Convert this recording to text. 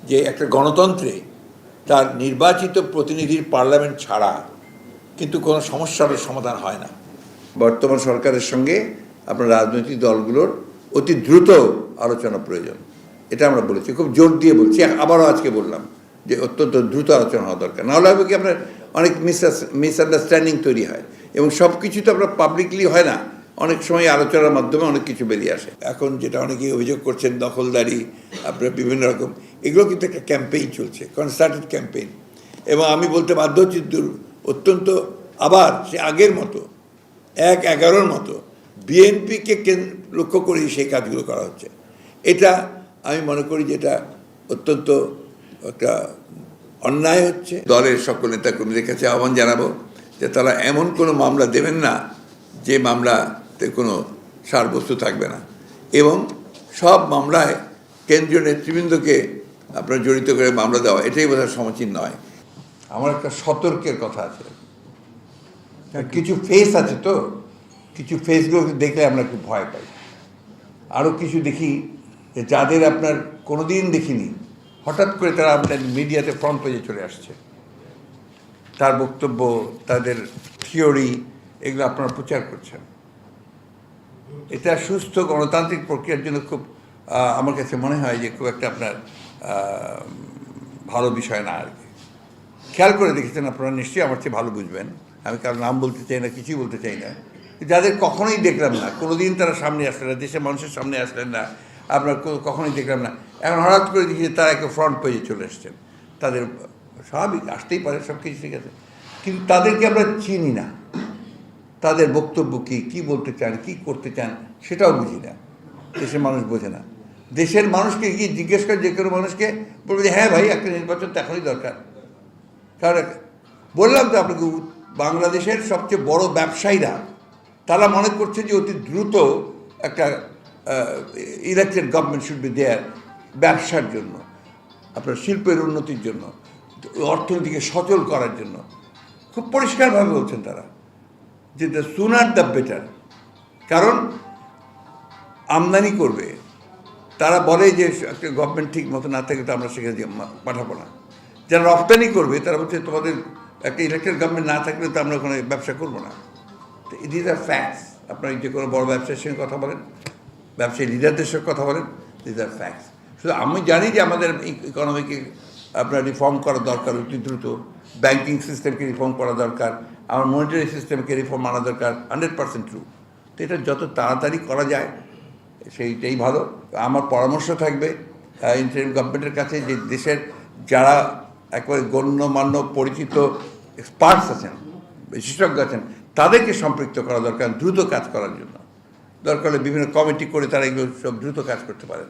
যে একটা গণতন্ত্রে তার নির্বাচিত প্রতিনিধির পার্লামেন্ট ছাড়া কিন্তু কোনো সমস্যার সমাধান হয় না। বর্তমান সরকারের সঙ্গে আপনার রাজনৈতিক দলগুলোর অতি দ্রুত আলোচনা প্রয়োজন, এটা আমরা বলেছি, খুব জোর দিয়ে বলছি, আবারও আজকে বললাম যে অত্যন্ত দ্রুত আলোচনা হওয়া দরকার। নাহলে হবে কি আপনার অনেক মিসআন্ডারস্ট্যান্ডিং তৈরি হয় এবং সব কিছু তো আপনার পাবলিকলি হয় না, অনেক সময় আলোচনার মাধ্যমে অনেক কিছু বেরিয়ে আসে। এখন যেটা অনেকেই অভিযোগ করছেন দখলদারি, আপনার বিভিন্ন রকম, এগুলো কিন্তু একটা ক্যাম্পেইন চলছে, কনসার্টেড ক্যাম্পেইন, এবং আমি বলতে বাধ্য হচ্ছি অত্যন্ত আবার সে আগের মতো 1-11 মতো বিএনপিকে লক্ষ্য করেই সেই কাজগুলো করা হচ্ছে। এটা আমি মনে করি যে এটা অত্যন্ত একটা অন্যায় হচ্ছে। দলের সকল নেতাকর্মীদের কাছে আহ্বান জানাবো যে তারা এমন কোনো মামলা দেবেন না যে মামলাতে কোনো সারবস্তু থাকবে না, এবং সব মামলায় কেন্দ্রীয় নেতৃবৃন্দকে আপনার জড়িত করে মামলা দেওয়া, এটাই বোধহয় সমীচীন নয়। আমার একটা সতর্কের কথা আছে, কিছু ফেস আছে, তো কিছু ফেসগুলোকে দেখলে আমরা খুব ভয় পাই। আরও কিছু দেখি যে যাদের আপনার কোনোদিন দেখিনি, হঠাৎ করে তারা আপনার মিডিয়াতে ফ্রন্ট পেজে চলে আসছে, তার বক্তব্য, তাদের থিওরি, এগুলো আপনারা প্রচার করছেন। এটা সুস্থ গণতান্ত্রিক প্রক্রিয়ার জন্য খুব আমার কাছে মনে হয় যে খুব একটা আপনার ভালো বিষয় না আর কি। খেয়াল করে দেখেছেন আপনারা, নিশ্চয়ই আমার চেয়ে ভালো বুঝবেন, আমি কারো নাম বলতে চাই না, কিছুই বলতে চাই না, যাদের কখনোই দেখলাম না, কোনোদিন তারা সামনে আসলেন না, দেশের মানুষের সামনে আসলেন না, আপনার কখনোই দেখলাম না, এখন হঠাৎ করে দেখি তারা একটা ফ্রন্ট পেজে চলে এসছেন। তাদের স্বাভাবিক, আসতেই পারে, সব কিছু ঠিক আছে, কিন্তু তাদেরকে আমরা চিনি না, তাদের বক্তব্য কী বলতে চান, কী করতে চান সেটাও বুঝি না, দেশের মানুষ বোঝে না। দেশের মানুষকে গিয়ে জিজ্ঞেস করে যে কোনো মানুষকে বলবে যে হ্যাঁ ভাই, একটা নির্বাচন তো এখনই দরকার। কারণ বললাম তো আপনাকে, বাংলাদেশের সবচেয়ে বড় ব্যবসায়ীরা তারা মনে করছে যে অতি দ্রুত একটা elected government should be there, ব্যবসার জন্য, আপনার শিল্পের উন্নতির জন্য, অর্থনীতিকে সচল করার জন্য। খুব পরিষ্কারভাবে বলছেন তারা যে দ্য সুনার দ্য বেটার। কারণ আমদানি করবে, তারা বলে যে একটা গভর্নমেন্ট ঠিক মতো না থাকলে তো আমরা সেখানে পাঠাবো না। যারা রপ্তানি করবে তারা বলছে তোমাদের একটা ইলেকটেড গভর্নমেন্ট না থাকলে তো আমরা ওখানে ব্যবসা করবো না। তো দিস আর ফ্যাক্টস। আপনারা যে কোনো বড় ব্যবসায়ীর সঙ্গে কথা বলেন, ব্যবসায়ী লিডারদের সঙ্গে কথা বলেন, দিস আর ফ্যাক্টস। শুধু আমি জানি যে আমাদের ইকোনমিকে আপনার রিফর্ম করা দরকার অতি দ্রুত, ব্যাঙ্কিং সিস্টেমকে রিফর্ম করা দরকার, আমার মনিটারি সিস্টেমকে রিফর্ম আনা দরকার, 100% ট্রু। তো এটা যত তাড়াতাড়ি করা যায় সেইটাই ভালো। আমার পরামর্শ থাকবে ইন্টারিম গভর্নমেন্টের কাছে যে দেশের যারা একেবারে গণ্যমান্য পরিচিত এক্সপার্টস আছেন, বিশেষজ্ঞ আছেন, তাদেরকে সম্পৃক্ত করা দরকার দ্রুত কাজ করার জন্য। দরকার হলে বিভিন্ন কমিটি করে তারা এগুলো সব দ্রুত কাজ করতে পারেন।